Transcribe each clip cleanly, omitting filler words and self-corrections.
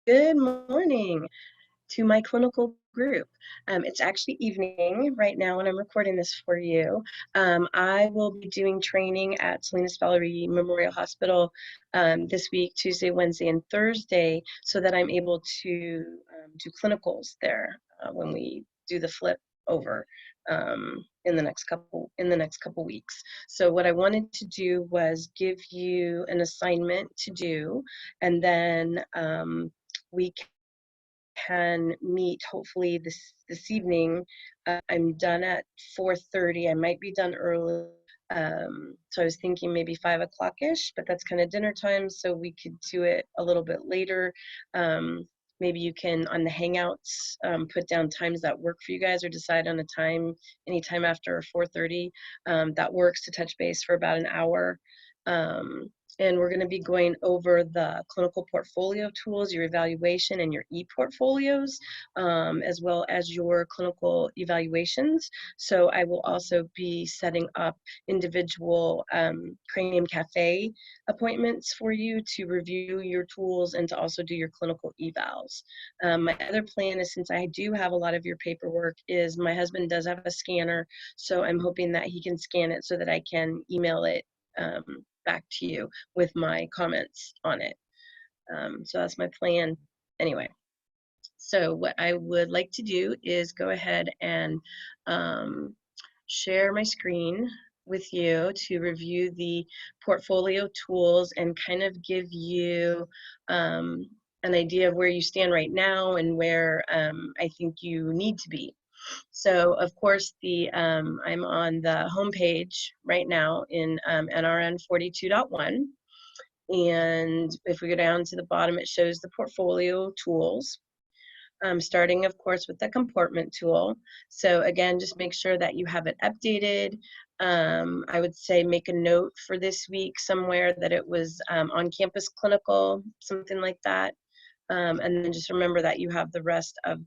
Good morning to my clinical group. It's actually evening right now when I'm recording this for you. I will be doing training at Salinas Valley Memorial Hospital this week, Tuesday, Wednesday, and Thursday, so that I'm able to do clinicals there when we do the flip over in the next couple weeks. So what I wanted to do was give you an assignment to do, and then we can meet hopefully this evening. I'm done at 4:30. I might be done early. So I was thinking maybe 5 o'clock-ish, but that's kind of dinner time, so we could do it a little bit later. Maybe you can, on the Hangouts, put down times that work for you guys, or decide on a time anytime after 4:30 that works, to touch base for about an hour. And we're going to be going over the clinical portfolio tools, your evaluation, and your e-portfolios, as well as your clinical evaluations. So I will also be setting up individual Cranium Cafe appointments for you to review your tools and to also do your clinical evals. My other plan is, since I do have a lot of your paperwork, is my husband does have a scanner, so I'm hoping that he can scan it so that I can email it back to you with my comments on it. So that's my plan anyway. So what I would like to do is go ahead and share my screen with you to review the portfolio tools and kind of give you an idea of where you stand right now and where I think you need to be. So of course, I'm on the home page right now in NRN 42.1. And if we go down to the bottom, it shows the portfolio tools, starting, of course, with the comportment tool. So again, just make sure that you have it updated. I would say make a note for this week somewhere that it was on campus clinical, something like that. And then just remember that you have the rest of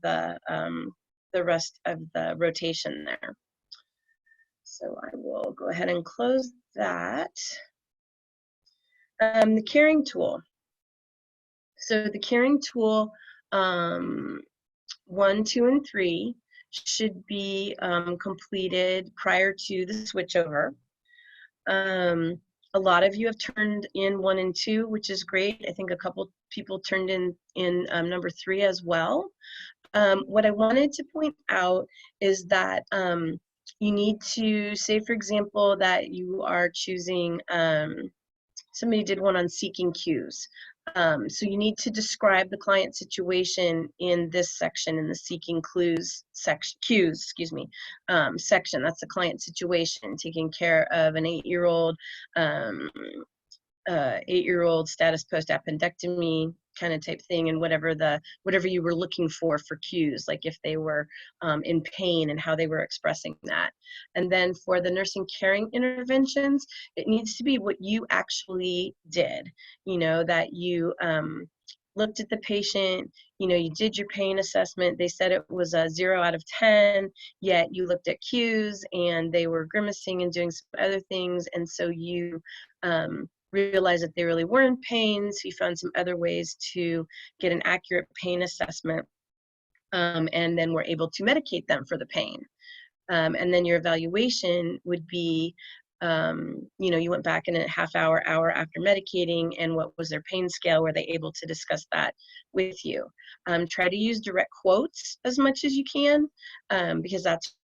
the rotation there. So I will go ahead and close that. The carrying tool. So the carrying tool 1, 2, and 3 should be completed prior to the switchover. A lot of you have turned in 1 and 2, which is great. I think a couple people turned in number 3 as well. What I wanted to point out is that you need to say, for example, that you are choosing, somebody did one on seeking cues. So you need to describe the client situation in this section, in the seeking cues section. That's the client situation, taking care of an 8-year-old, 8-year-old status post-appendectomy kind of type thing, and whatever you were looking for cues, like if they were in pain and how they were expressing that. And then for the nursing caring interventions, it needs to be what you actually did, that you looked at the patient, you did your pain assessment, they said it was a 0 out of 10, yet you looked at cues and they were grimacing and doing some other things, and so you realized that they really were in pain, so you found some other ways to get an accurate pain assessment, and then were able to medicate them for the pain. And then your evaluation would be, you went back in a half hour after medicating, and what was their pain scale? Were they able to discuss that with you? Try to use direct quotes as much as you can, because that's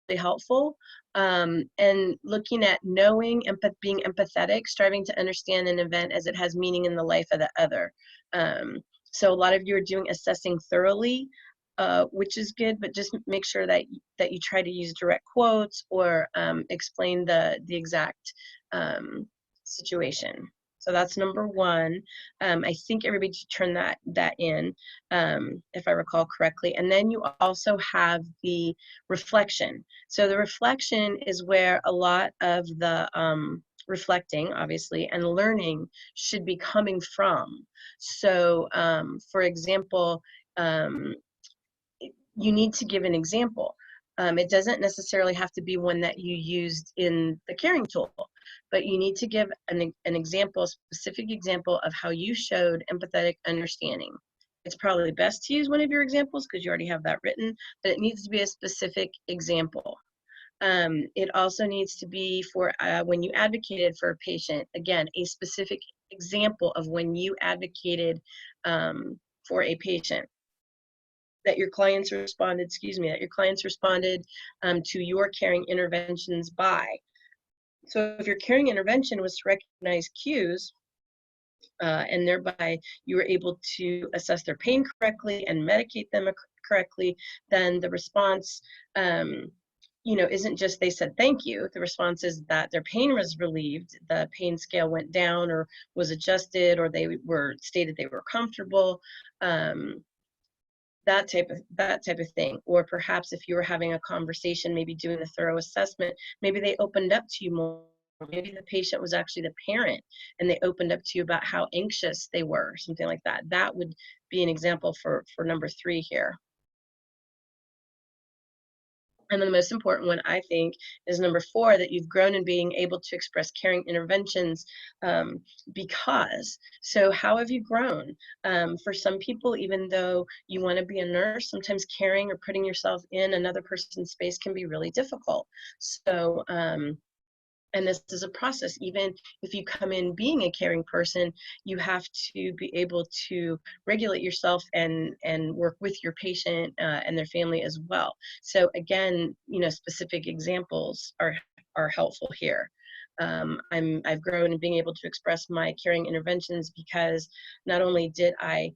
really helpful. And looking at knowing, being empathetic, striving to understand an event as it has meaning in the life of the other. So a lot of you are doing assessing thoroughly, which is good, but just make sure that you try to use direct quotes or explain the exact situation. So that's number 1. I think everybody should turn that in, if I recall correctly. And then you also have the reflection. So the reflection is where a lot of the reflecting, obviously, and learning should be coming from. So, for example, you need to give an example. It doesn't necessarily have to be one that you used in the caring tool, but you need to give an example, a specific example of how you showed empathetic understanding it's probably best to use one of your examples because you already have that written, but it needs to be a specific example. It also needs to be for when you advocated for a patient, again, a specific example of when you advocated for a patient, that your clients responded, to your caring interventions by. So if your caring intervention was to recognize cues, and thereby you were able to assess their pain correctly and medicate them correctly, then the response, isn't just they said thank you. The response is that their pain was relieved, the pain scale went down or was adjusted, or they were stated they were comfortable. That type of thing. Or perhaps if you were having a conversation, maybe doing a thorough assessment, maybe they opened up to you more. Maybe the patient was actually the parent and they opened up to you about how anxious they were, something like that. That would be an example for number 3 here. And then the most important one, I think, is number 4, that you've grown in being able to express caring interventions because. So how have you grown? For some people, even though you want to be a nurse, sometimes caring or putting yourself in another person's space can be really difficult. So, and this is a process. Even if you come in being a caring person, you have to be able to regulate yourself and work with your patient and their family as well. So again, specific examples are helpful here. I've grown in being able to express my caring interventions because not only did I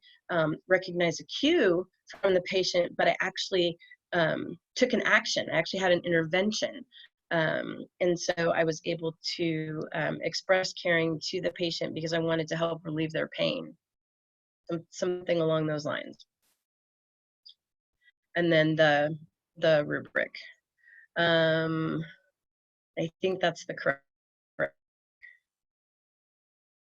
recognize a cue from the patient, but I actually took an action. I actually had an intervention. And so I was able to express caring to the patient because I wanted to help relieve their pain, something along those lines. And then the rubric. I think that's the correct.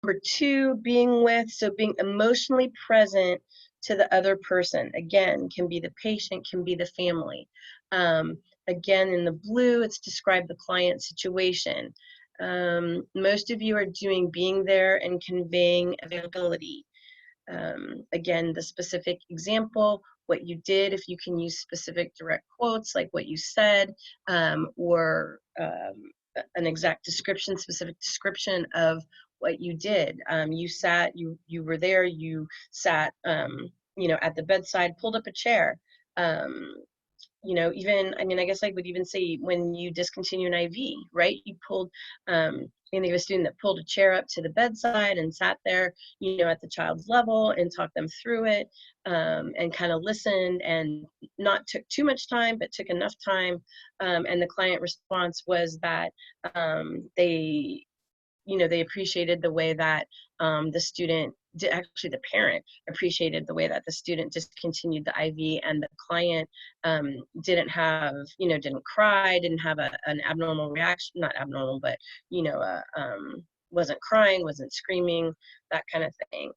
Number 2, being with, so being emotionally present to the other person. Again, can be the patient, can be the family. Again, in the blue, it's describe the client situation. Most of you are doing being there and conveying availability. Again, the specific example, what you did, if you can use specific direct quotes like what you said, or an exact description, specific description of what you did. You sat, you were there, you sat, at the bedside, pulled up a chair. Even, I mean, I guess I would even say when you discontinue an IV, right? You pulled, think of a student that pulled a chair up to the bedside and sat there, at the child's level and talked them through it, and kind of listened and not took too much time, but took enough time. And the client response was that they appreciated the way that the student did, actually the parent appreciated the way that the student discontinued the IV, and the client didn't cry, didn't have an abnormal reaction, not abnormal, but, wasn't crying, wasn't screaming, that kind of thing.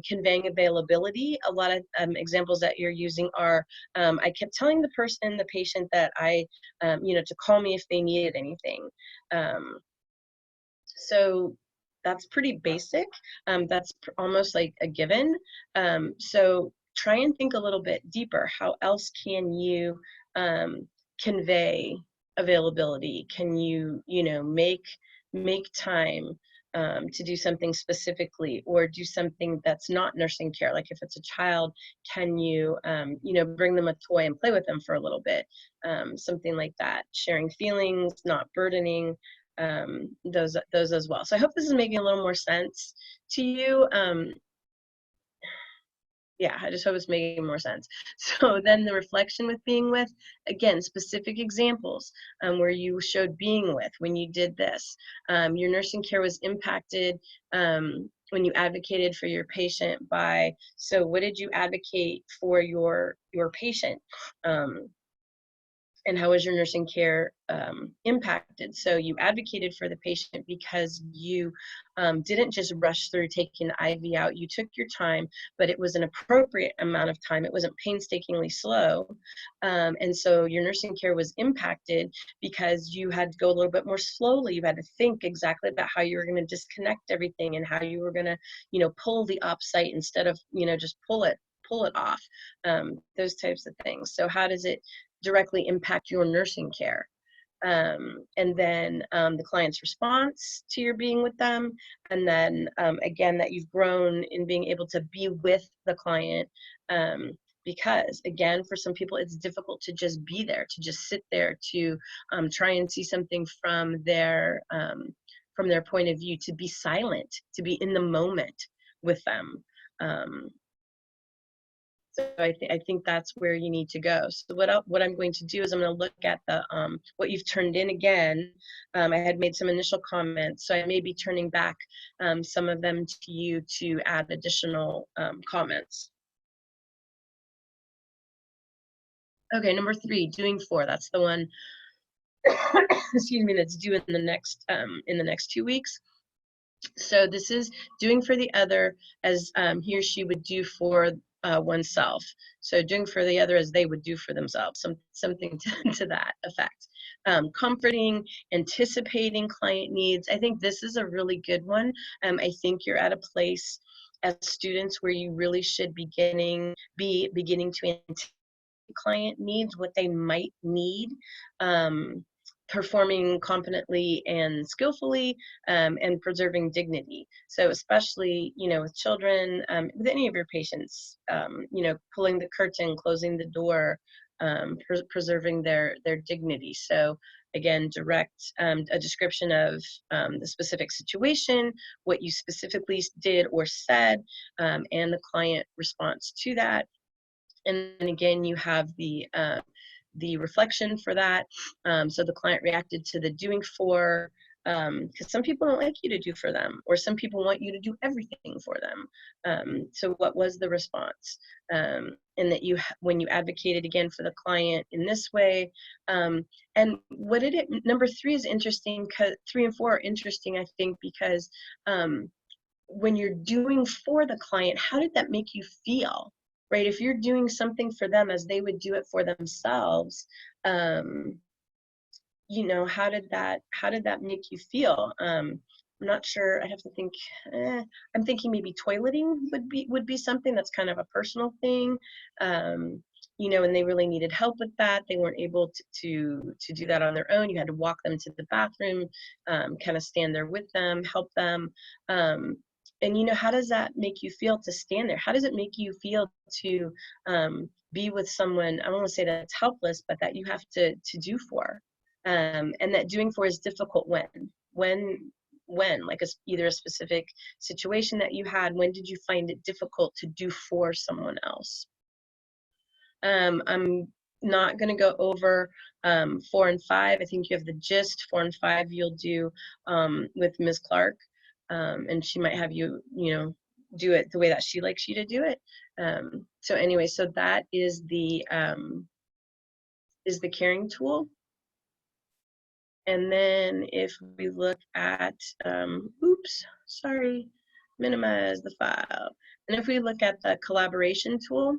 Conveying availability, a lot of examples that you're using are, I kept telling the patient that to call me if they needed anything. So that's pretty basic. That's almost like a given. So try and think a little bit deeper. How else can you convey availability? Can you, make time to do something specifically, or do something that's not nursing care? Like if it's a child, can you, bring them a toy and play with them for a little bit? Something like that. Sharing feelings, not burdening. Those as well. So I hope this is making a little more sense to you. Yeah, I just hope it's making more sense. So then the reflection with being with, again, specific examples where you showed being with when you did this. Your nursing care was impacted when you advocated for your patient by, so what did you advocate for your patient? And how was your nursing care impacted? So you advocated for the patient because you didn't just rush through taking the IV out. You took your time, but it was an appropriate amount of time. It wasn't painstakingly slow. And so your nursing care was impacted because you had to go a little bit more slowly. You had to think exactly about how you were going to disconnect everything and how you were going to, pull the op site instead of, just pull pull it off? Those types of things. So how does it directly impact your nursing care? And then the client's response to your being with them, and then again, that you've grown in being able to be with the client, because again, for some people it's difficult to just be there, to just sit there, to try and see something from their point of view, to be silent, to be in the moment with them. So I think that's where you need to go. So what I'm going to do is I'm going to look at the what you've turned in again. I had made some initial comments, so I may be turning back some of them to you to add additional comments. Okay, number 3, doing for. That's the one. Excuse me. That's due in the next 2 weeks. So this is doing for the other as he or she would do for oneself. So doing for the other as they would do for themselves, something to that effect. Comforting, anticipating client needs. I think this is a really good one. I think you're at a place as students where you really should be beginning to anticipate client needs, what they might need, performing competently and skillfully, and preserving dignity. So especially, with children, with any of your patients, pulling the curtain, closing the door, preserving their dignity. So again, direct a description of the specific situation, what you specifically did or said, and the client response to that. And then again, you have the reflection for that. So the client reacted to the doing for, because some people don't like you to do for them, or some people want you to do everything for them. So what was the response? And that when you advocated again for the client in this way, and what did it? Number 3 is interesting, because 3 and 4 are interesting, I think, because when you're doing for the client, how did that make you feel? Right? If you're doing something for them as they would do it for themselves, how did that make you feel? I'm not sure. I'd have to think. I'm thinking maybe toileting would be something that's kind of a personal thing. And they really needed help with that. They weren't able to do that on their own. You had to walk them to the bathroom, kind of stand there with them, help them. And how does that make you feel to stand there? How does it make you feel to be with someone? I don't want to say that it's helpless, but that you have to do for, and that doing for is difficult when like either a specific situation that you had. When did you find it difficult to do for someone else? I'm not going to go over 4 and 5. I think you have the gist. 4 and 5 you'll do with Ms. Clark. And she might have you, do it the way that she likes you to do it. So anyway, so that is the caring tool. And then if we look at, minimize the file. And if we look at the collaboration tool,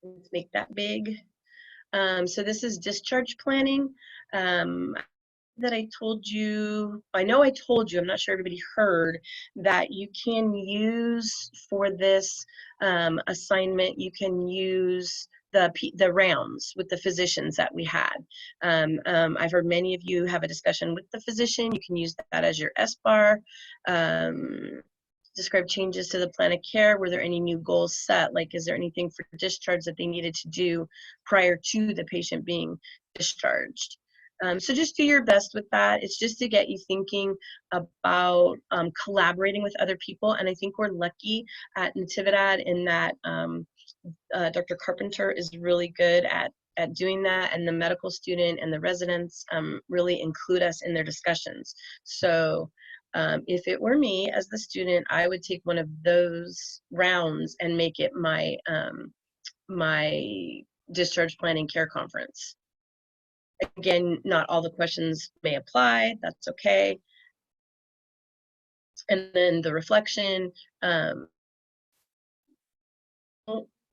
let's make that big. So this is discharge planning. That I told you, I know I told you, I'm not sure everybody heard, that you can use for this assignment, you can use the rounds with the physicians that we had. I've heard many of you have a discussion with the physician. You can use that as your SBAR. Describe changes to the plan of care. Were there any new goals set? Like, is there anything for discharge that they needed to do prior to the patient being discharged? So just do your best with that. It's just to get you thinking about collaborating with other people. And I think we're lucky at Natividad in that Dr. Carpenter is really good at doing that, and the medical student and the residents really include us in their discussions. So if it were me as the student, I would take one of those rounds and make it my my discharge planning care conference. Again, not all the questions may apply. That's okay. And then the reflection,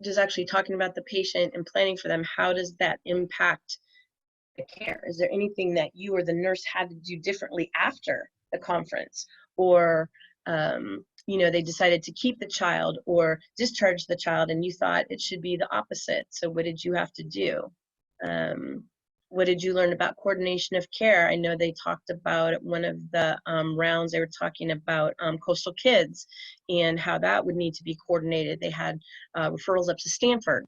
just actually talking about the patient and planning for them. How does that impact the care? Is there anything that you or the nurse had to do differently after the conference, or you know, they decided to keep the child or discharge the child, and you thought it should be the opposite. So what did you have to do? What did you learn about coordination of care? I know they talked about at one of the rounds, they were talking about coastal kids and how that would need to be coordinated. They had referrals up to Stanford,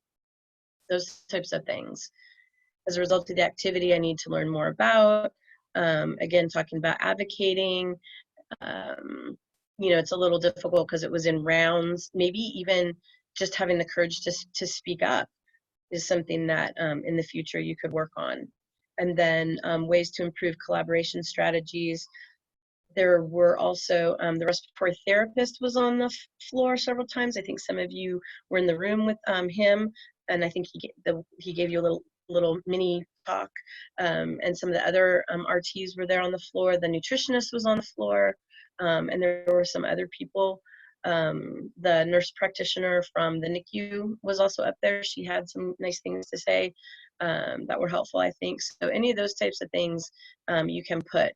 those types of things. As a result of the activity, I need to learn more about. Again, talking about advocating. You know, it's a little difficult because it was in rounds. Maybe even just having the courage to speak up is something that in the future you could work on. And then ways to improve collaboration strategies. There were also the respiratory therapist was on the floor several times. I think some of you were in the room with him, and I think he gave you a little mini talk. And some of the other RTs were there on the floor. The nutritionist was on the floor, and there were some other people. The nurse practitioner from the NICU was also up there. She had some nice things to say that were helpful, I think. So any of those types of things you can put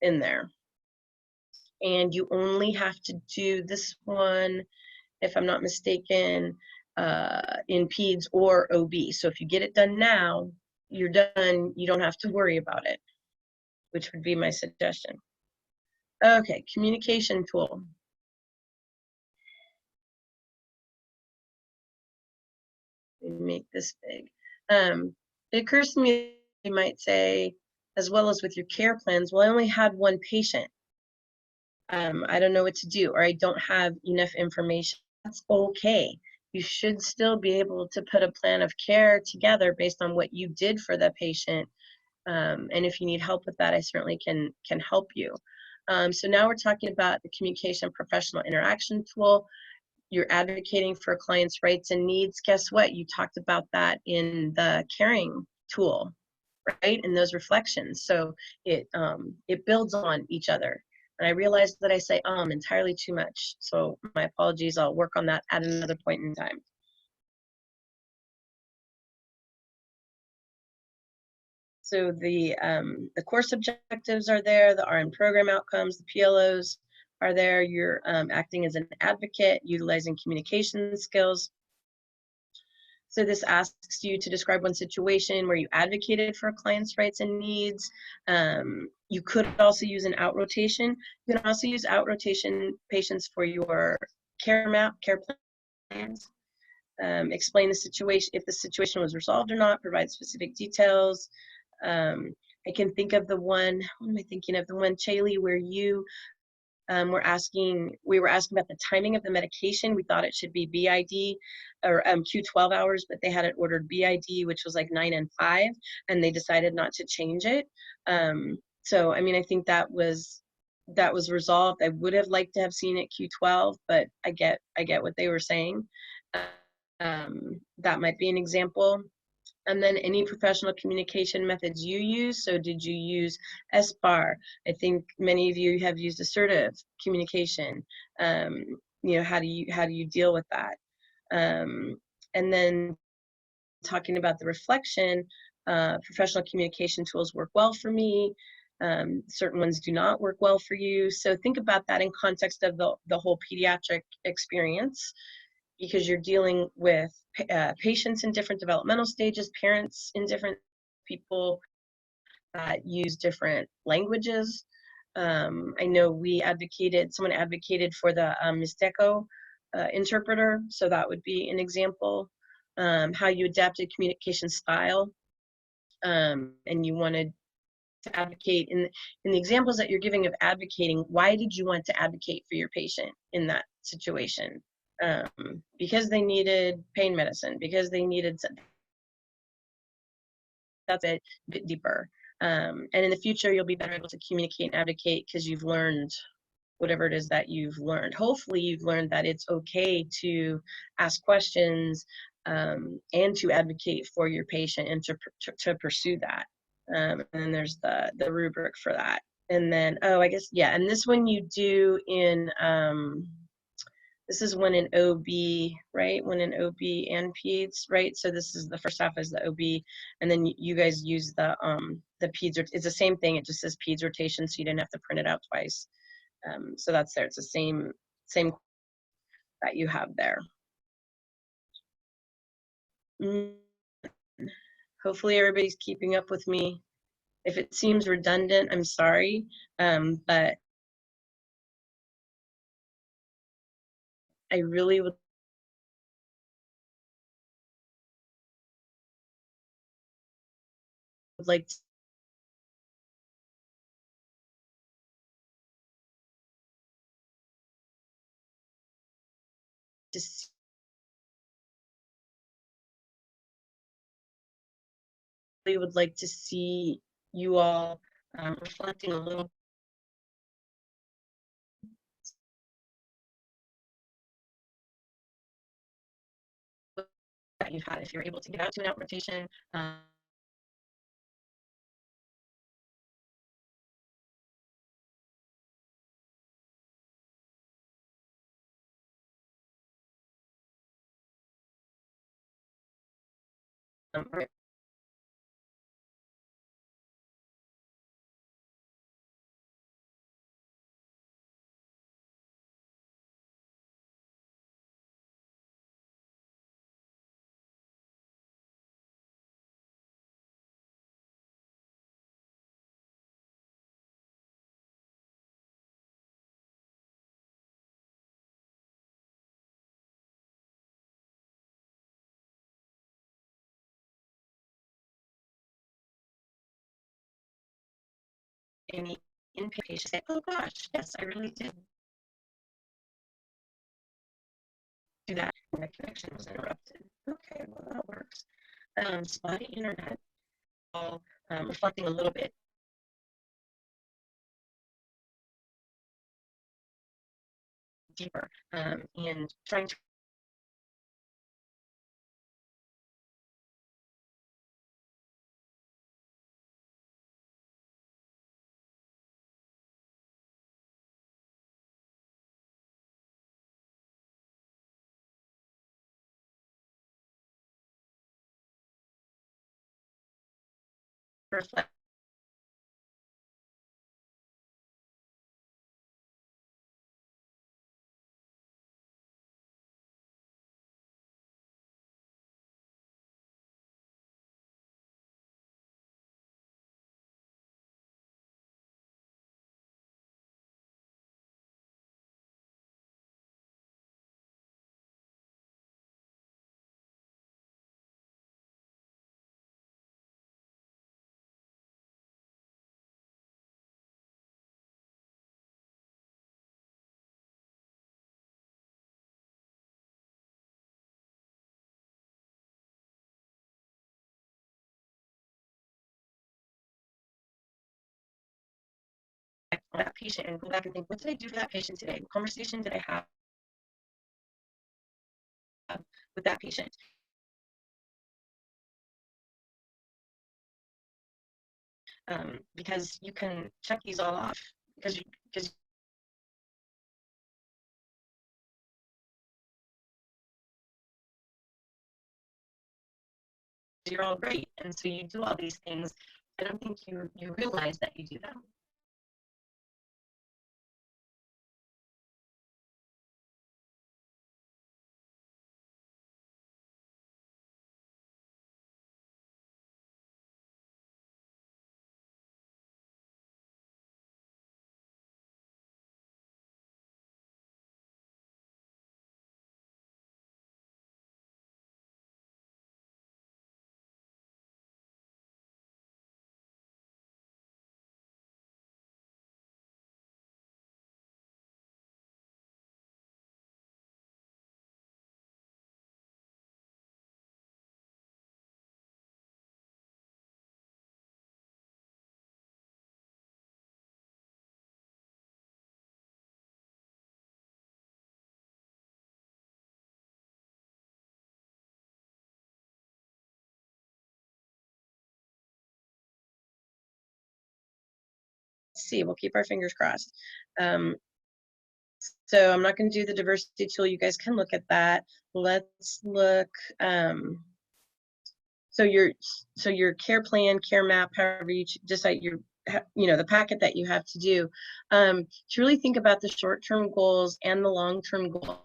in there. And you only have to do this one, if I'm not mistaken, in Peds or OB. So if you get it done now, you're done. You don't have to worry about it, which would be my suggestion. Okay, communication tool. Let me make this big. It occurs to me you might say, as well as with your care plans, well, I only had one patient. I don't know what to do, or I don't have enough information. That's okay. You should still be able to put a plan of care together based on what you did for the patient. And if you need help with that, I certainly can help you. So now we're talking about the communication professional interaction tool. You're advocating for a client's rights and needs. Guess what? You talked about that in the caring tool, right? In those reflections. So it builds on each other. And I realized that I say entirely too much. So my apologies. I'll work on that at another point in time. So the course objectives are there, the RN program outcomes, the PLOs are there. You're acting as an advocate, utilizing communication skills. So this asks you to describe one situation where you advocated for a client's rights and needs. You could also use an out rotation. You can also use out rotation patients for your care plans. Explain the situation, if the situation was resolved or not, provide specific details. I can think of the one, what am I thinking of? The one, Chaley, where you we were asking about the timing of the medication. We thought it should be BID or Q12 hours, but they had it ordered BID, which was like 9 and 5, and they decided not to change it. So, I mean, I think that was resolved. I would have liked to have seen it Q12, but I get what they were saying. That might be an example. And then any professional communication methods you use. So did you use SBAR? I think many of you have used assertive communication. You know, how do you deal with that? And then talking about the reflection, professional communication tools work well for me. Certain ones do not work well for you. So think about that in context of the whole pediatric experience, because you're dealing with patients in different developmental stages, parents in different people that use different languages. I know someone advocated for the Mixteco interpreter, so that would be an example. How you adapted communication style, and you wanted to advocate in the examples that you're giving of advocating. Why did you want to advocate for your patient in that situation? Because they needed pain medicine, because they needed something. That's a bit deeper. And in the future, you'll be better able to communicate and advocate because you've learned whatever it is that you've learned. Hopefully, you've learned that it's okay to ask questions and to advocate for your patient and to pursue that. And then there's the rubric for that. And then, I guess, yeah, and this one you do in this is one in OB, right? One in OB and Peds, right? So this is the first half is the OB, and then you guys use the Peds. It's the same thing. It just says Peds rotation, so you didn't have to print it out twice. So that's there. It's the same that you have there. Hopefully everybody's keeping up with me. If it seems redundant, I'm sorry, but I really would like to see would like to see you all reflecting a little that you've had if you're able to get out to an out rotation. Or any inpatient say, oh gosh, yes, I really did do that. And the connection was interrupted. Okay, well, that works. Spotty internet, all reflecting a little bit deeper and trying to reflect on that patient and go back and think, what did I do for that patient today? What conversation did I have with that patient? Because you can check these all off because you're all great, and so you do all these things. I don't think you realize that you do them. Let's see, we'll keep our fingers crossed. So I'm not going to do the diversity tool. You guys can look at that. Let's look. So your care plan, care map, however you decide, your the packet that you have to do, to really think about the short-term goals and the long-term goal.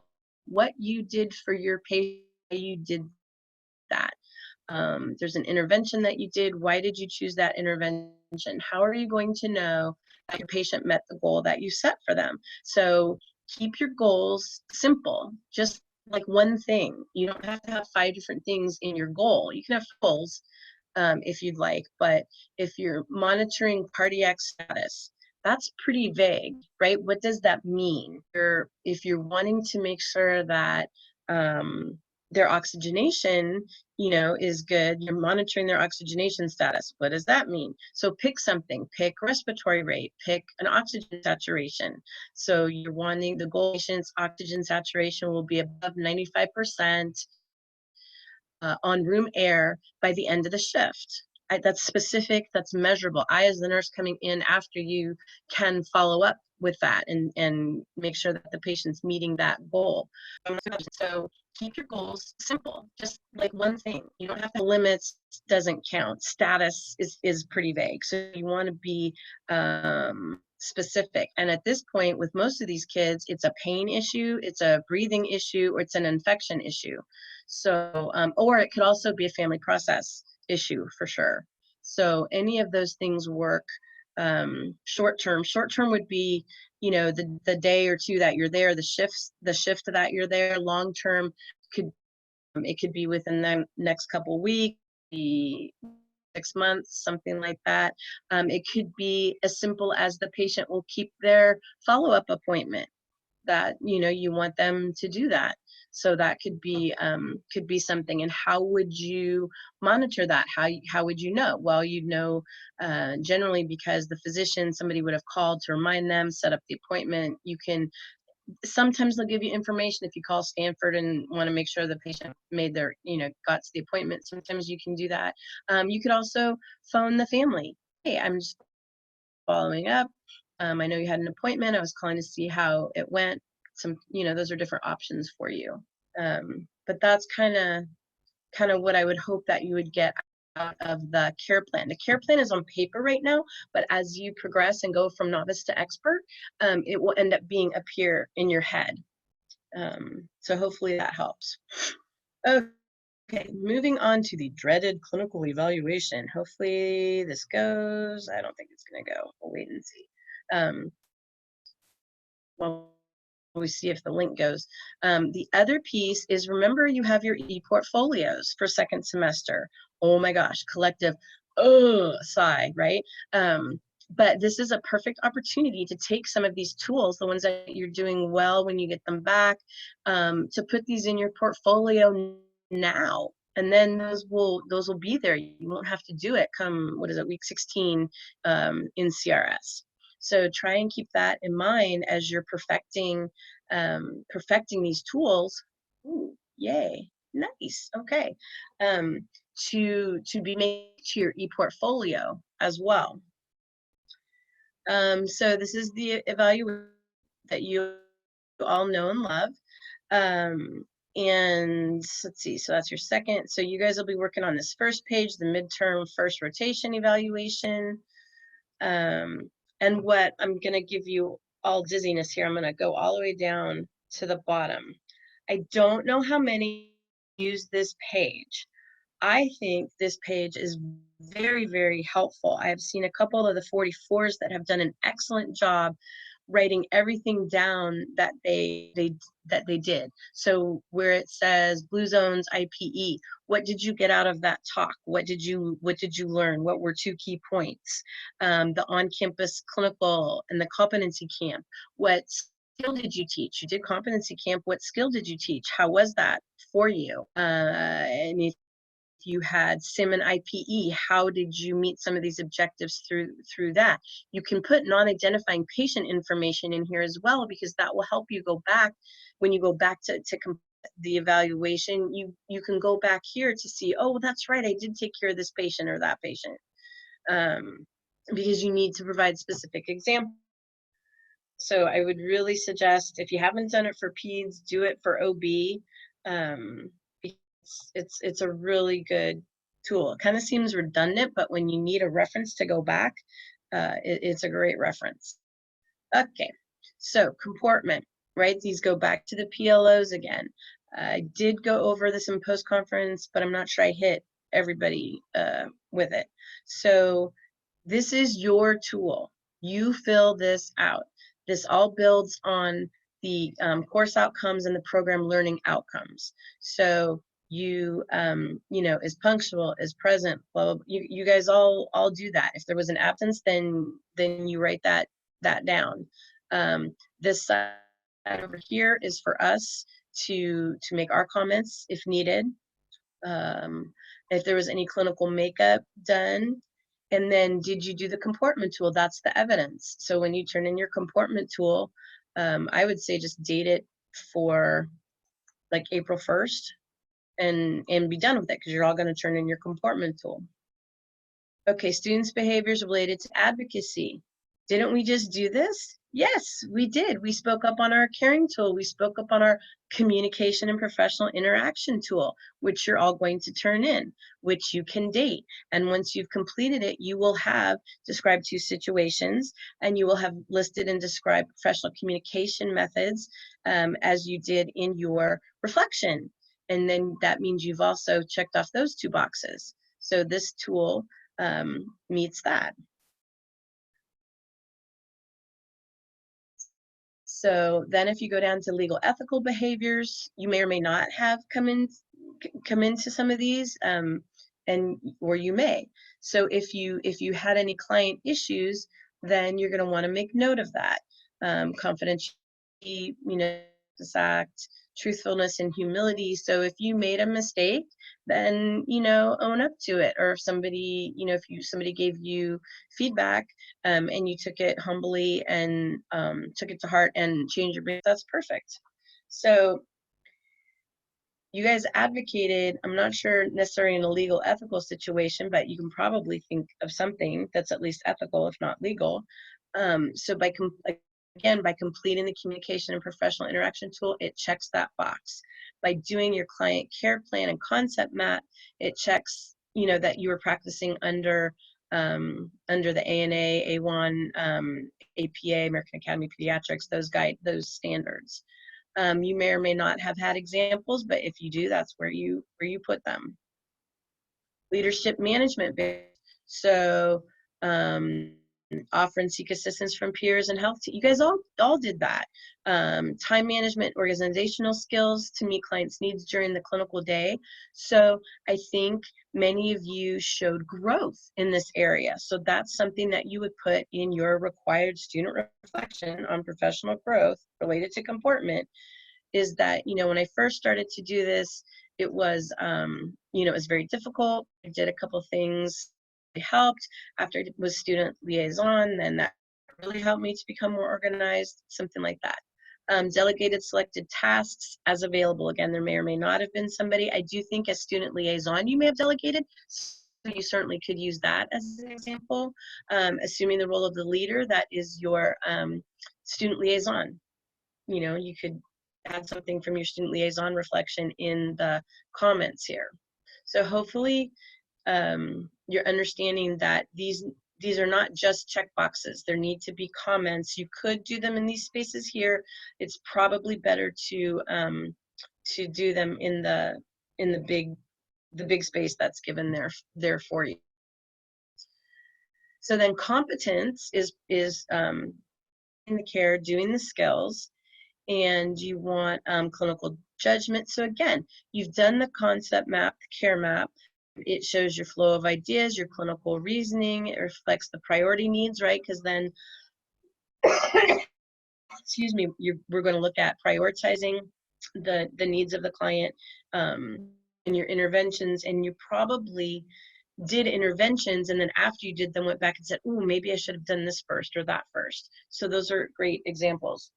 What you did for your patient, you did that. There's an intervention that you did. Why did you choose that intervention? How are you going to know that your patient met the goal that you set for them? So keep your goals simple, just like one thing. You don't have to have 5 different things in your goal. You can have goals if you'd like, but if you're monitoring cardiac status, that's pretty vague, right? What does that mean? If you're wanting to make sure that their oxygenation, is good, you're monitoring their oxygenation status. What does that mean? So pick something, pick respiratory rate, pick an oxygen saturation. So you're wanting the goal patient's oxygen saturation will be above 95% on room air by the end of the shift. That's specific, that's measurable. I, as the nurse coming in after you, can follow up with that and make sure that the patient's meeting that goal. So keep your goals simple, just like one thing. You don't have to limits, doesn't count. Status is pretty vague. So you want to be specific. And at this point, with most of these kids, it's a pain issue, it's a breathing issue, or it's an infection issue. So, or it could also be a family process issue for sure. So any of those things work. Short term would be, the day or two that you're there, the shift that you're there. Long term it could be within the next couple weeks, 6 months, something like that. It could be as simple as the patient will keep their follow-up appointment, that you want them to do that. So that could be something. And how would you monitor that? How would you know? Well, you'd know generally because the physician, somebody would have called to remind them, set up the appointment. You can, sometimes they'll give you information if you call Stanford and want to make sure the patient made their, got to the appointment. Sometimes you can do that. You could also phone the family. Hey, I'm just following up. I know you had an appointment. I was calling to see how it went. Those are different options for you. But that's kind of what I would hope that you would get out of the care plan. The care plan is on paper right now, but as you progress and go from novice to expert, it will end up being appear in your head. So hopefully that helps. Okay, moving on to the dreaded clinical evaluation. Hopefully this goes. I don't think it's going to go. We'll wait and see. Well, we see if the link goes. The other piece is, remember, you have your e-portfolios for second semester. Oh my gosh, collective sigh, right? But this is a perfect opportunity to take some of these tools, the ones that you're doing well when you get them back, to put these in your portfolio now. And then those will be there. You won't have to do it come, week 16 in CRS. So try and keep that in mind as you're perfecting these tools. Ooh, yay, nice. Okay, to be made to your ePortfolio as well. So this is the evaluation that you all know and love. And let's see, so that's your second. So you guys will be working on this first page, the midterm first rotation evaluation. And what I'm going to give you all dizziness here, I'm going to go all the way down to the bottom. I don't know how many use this page. I think this page is very, very helpful. I have seen a couple of the 44s that have done an excellent job writing everything down that they did. So where it says Blue Zones IPE, what did you get out of that talk? What did you learn? What were 2 key points? The on-campus clinical and the competency camp. What skill did you teach? You did competency camp. What skill did you teach? How was that for you? And if you had SIM and IPE, how did you meet some of these objectives through that? You can put non-identifying patient information in here as well, because that will help you go back when you go back to complete the evaluation. You can go back here to see, oh, that's right, I did take care of this patient or that patient, because you need to provide specific examples. So I would really suggest, if you haven't done it for Peds, do it for OB. It's a really good tool. It kind of seems redundant, but when you need a reference to go back, it's a great reference. Okay, so comportment, right? These go back to the PLOs again. I did go over this in post-conference, but I'm not sure I hit everybody with it. So this is your tool. You fill this out. This all builds on the course outcomes and the program learning outcomes. So you know, is punctual, is present, blah, blah, blah. You guys all do that. If there was an absence, then you write that down. This side over here is for us to make our comments if needed. If there was any clinical makeup done. And then did you do the comportment tool? That's the evidence. So when you turn in your comportment tool, I would say just date it for like April 1st and be done with it, because you're all going to turn in your comportment tool. Okay, students' behaviors related to advocacy. Didn't we just do this? Yes, we did. We spoke up on our caring tool. We spoke up on our communication and professional interaction tool, which you're all going to turn in, which you can date. And once you've completed it, you will have described 2 situations, and you will have listed and described professional communication methods as you did in your reflection. And then that means you've also checked off those 2 boxes. So this tool meets that. So then if you go down to legal ethical behaviors, you may or may not have come into some of these, or you may. So if you had any client issues, then you're going to want to make note of that. Confidentiality, you know, this act, truthfulness and humility. So if you made a mistake, then, you know, own up to it. Or if somebody, you know, if somebody gave you feedback and you took it humbly and took it to heart and changed your behavior, that's perfect. So you guys advocated, I'm not sure necessarily in a legal ethical situation, but you can probably think of something that's at least ethical, if not legal. So by completing the communication and professional interaction tool, it checks that box. By doing your client care plan and concept map, it checks, you know, that you were practicing under the ANA, A1, APA, American Academy of Pediatrics, those standards. You may or may not have had examples, but if you do, that's where you put them. Leadership management. So offer and seek assistance from peers and health. You guys all did that. Time management, organizational skills to meet clients' needs during the clinical day. So I think many of you showed growth in this area. So that's something that you would put in your required student reflection on professional growth related to comportment. Is that, you know, when I first started to do this, it was, you know, it was very difficult. I did a couple things that helped. After I was student liaison, then that really helped me to become more organized, something like that. Delegated selected tasks as available. Again, there may or may not have been somebody. I do think as student liaison, you may have delegated. So you certainly could use that as an example. Assuming the role of the leader, that is your student liaison. You know, you could add something from your student liaison reflection in the comments here. So hopefully you're understanding that these are not just check boxes. There need to be comments. You could do them in these spaces here. It's probably better to do them in the big space that's given there for you. So then competence is in the care, doing the skills, and you want clinical judgment. So again, you've done the concept map, the care map. It shows your flow of ideas, your clinical reasoning. It reflects the priority needs, right? Because then, excuse me, we're going to look at prioritizing the needs of the client in your interventions. And you probably did interventions, and then after you did them, went back and said, oh, maybe I should have done this first or that first. So those are great examples.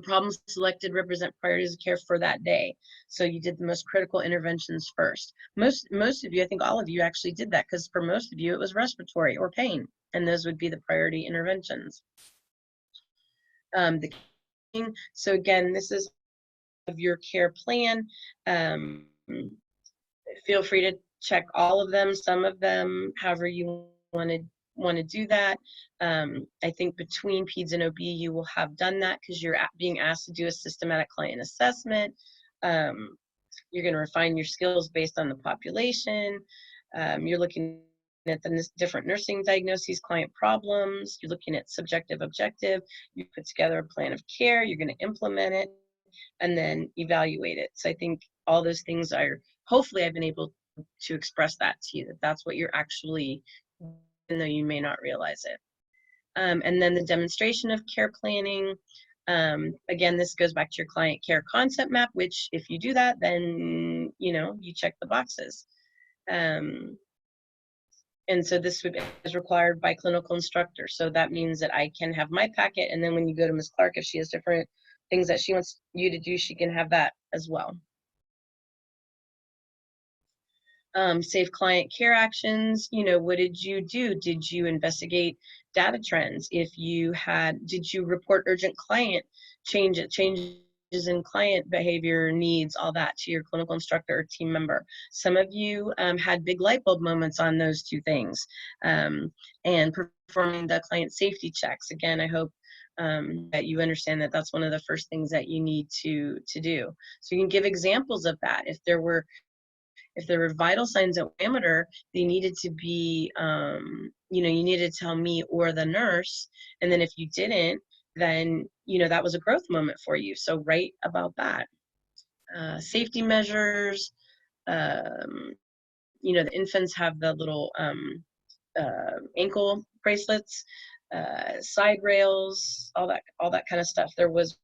Problems selected represent priorities of care for that day. So you did the most critical interventions first. Most of you, I think all of you actually did that, because for most of you it was respiratory or pain, and those would be the priority interventions. So again, this is of your care plan. Feel free to check all of them, some of them, however you want to do that. I think between Peds and OB, you will have done that because you're being asked to do a systematic client assessment. You're going to refine your skills based on the population. You're looking at the different nursing diagnoses, client problems. You're looking at subjective, objective. You put together a plan of care. You're going to implement it and then evaluate it. So I think all those things are, hopefully I've been able to express that to you, that that's what you're actually, even though you may not realize it. And then the demonstration of care planning. Again, this goes back to your client care concept map, which if you do that, then, you know, you check the boxes. And so this is required by clinical instructor. So that means that I can have my packet, and then when you go to Ms. Clark, if she has different things that she wants you to do, she can have that as well. Safe client care actions, you know, what did you do? Did you investigate data trends? If you had, did you report urgent client changes in client behavior, needs, all that to your clinical instructor or team member? Some of you had big light bulb moments on those two things. And performing the client safety checks. Again, I hope that you understand that that's one of the first things that you need to do. So you can give examples of that. If there were vital signs of amateur, they needed to be, you know, you needed to tell me or the nurse. And then if you didn't, then, you know, that was a growth moment for you. So write about that. Safety measures, you know, the infants have the little ankle bracelets, side rails, all that kind of stuff. There was a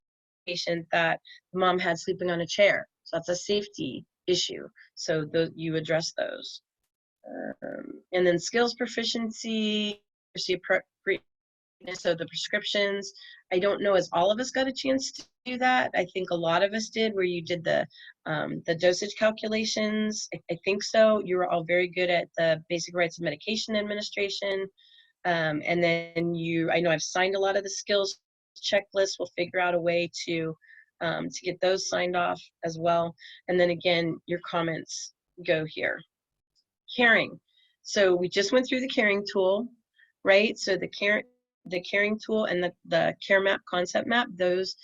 patient that the mom had sleeping on a chair. So that's a safety issue. So you address those. And then skills proficiency, so the prescriptions. I don't know as all of us got a chance to do that. I think a lot of us did, where you did the dosage calculations. I think so. You were all very good at the basic rights of medication administration. And then I know I've signed a lot of the skills checklists. We'll figure out a way to get those signed off as well. And then again, your comments go here. Caring. So we just went through the caring tool, right? So the caring tool and the care map, concept map, those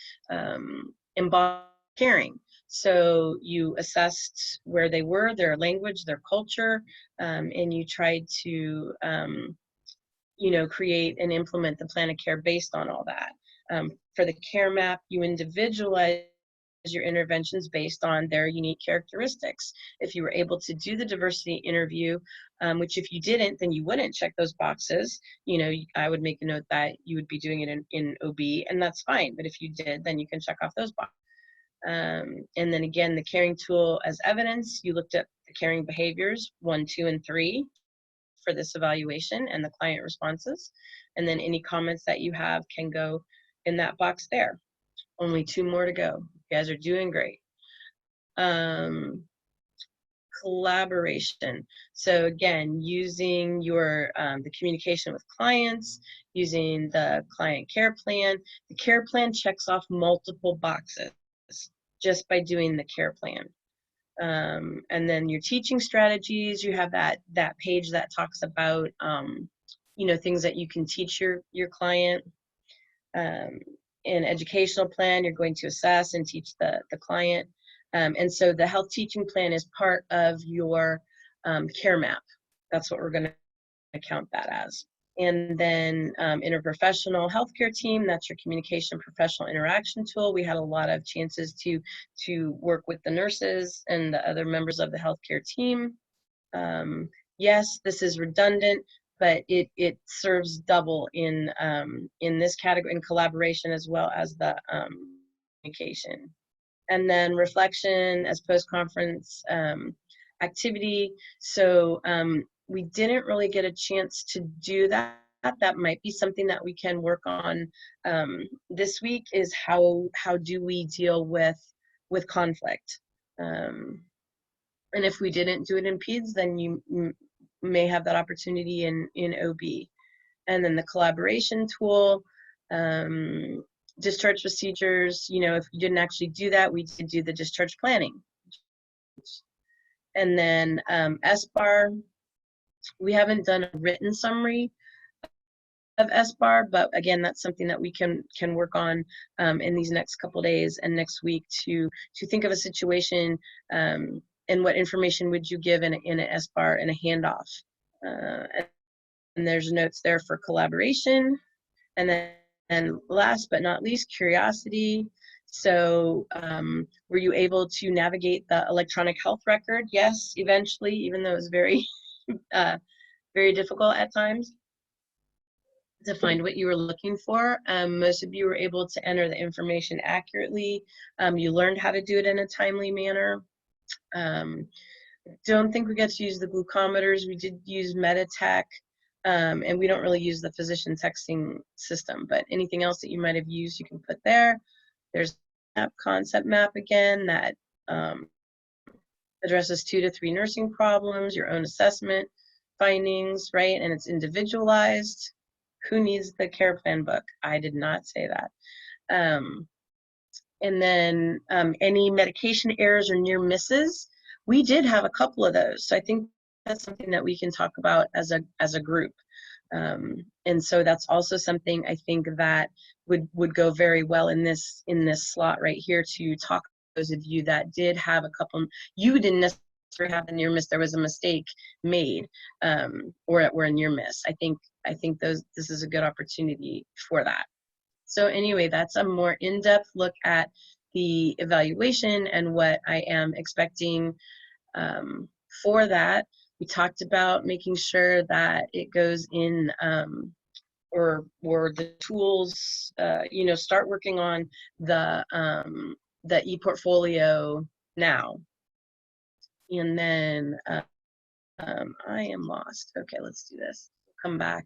embody caring. So you assessed where they were, their language, their culture, and you tried to you know, create and implement the plan of care based on all that. For the care map, you individualize your interventions based on their unique characteristics. If you were able to do the diversity interview, which if you didn't, then you wouldn't check those boxes. You know, I would make a note that you would be doing it in OB, and that's fine. But if you did, then you can check off those boxes. And then again, the caring tool as evidence, you looked at the caring behaviors 1, 2, and 3 for this evaluation and the client responses. And then any comments that you have can go in that box there. Only 2 more to go. You guys are doing great. Collaboration. So again, using your the communication with clients, using the client care plan. The care plan checks off multiple boxes just by doing the care plan. And then your teaching strategies, you have that page that talks about you know, things that you can teach your client. In educational plan, you're going to assess and teach the client. And so the health teaching plan is part of your care map. That's what we're going to count that as. And then interprofessional healthcare team, that's your communication professional interaction tool. We had a lot of chances to work with the nurses and the other members of the healthcare team. Yes, this is redundant, but it serves double in this category, in collaboration as well as the communication. And then reflection as post-conference activity. So we didn't really get a chance to do that. That might be something that we can work on this week, is how do we deal with conflict. And if we didn't do it in Peds, then you may have that opportunity in OB. And then the collaboration tool, discharge procedures, you know, if you didn't actually do that, we did do the discharge planning. And then SBAR, we haven't done a written summary of SBAR, but again, that's something that we can work on in these next couple days and next week to think of a situation and what information would you give in a SBAR in a handoff. And there's notes there for collaboration. And then and last but not least, curiosity. So were you able to navigate the electronic health record? Yes, eventually, even though it was very, very difficult at times to find what you were looking for. Most of you were able to enter the information accurately. You learned how to do it in a timely manner. Don't think we got to use the glucometers. We did use Meditech, and we don't really use the physician texting system, but anything else that you might have used, you can put there. There's a concept map again that addresses 2 to 3 nursing problems, your own assessment findings, right? And it's individualized. Who needs the care plan book? I did not say that. And then any medication errors or near misses, we did have a couple of those. So I think that's something that we can talk about as a group. And so that's also something I think that would go very well in this slot right here to talk to those of you that did have a couple. You didn't necessarily have a near miss. There was a mistake made, or a near miss. I think this is a good opportunity for that. So anyway, that's a more in-depth look at the evaluation and what I am expecting for that. We talked about making sure that it goes in, or the tools, start working on the ePortfolio now. And then I am lost. Okay, let's do this. Come back.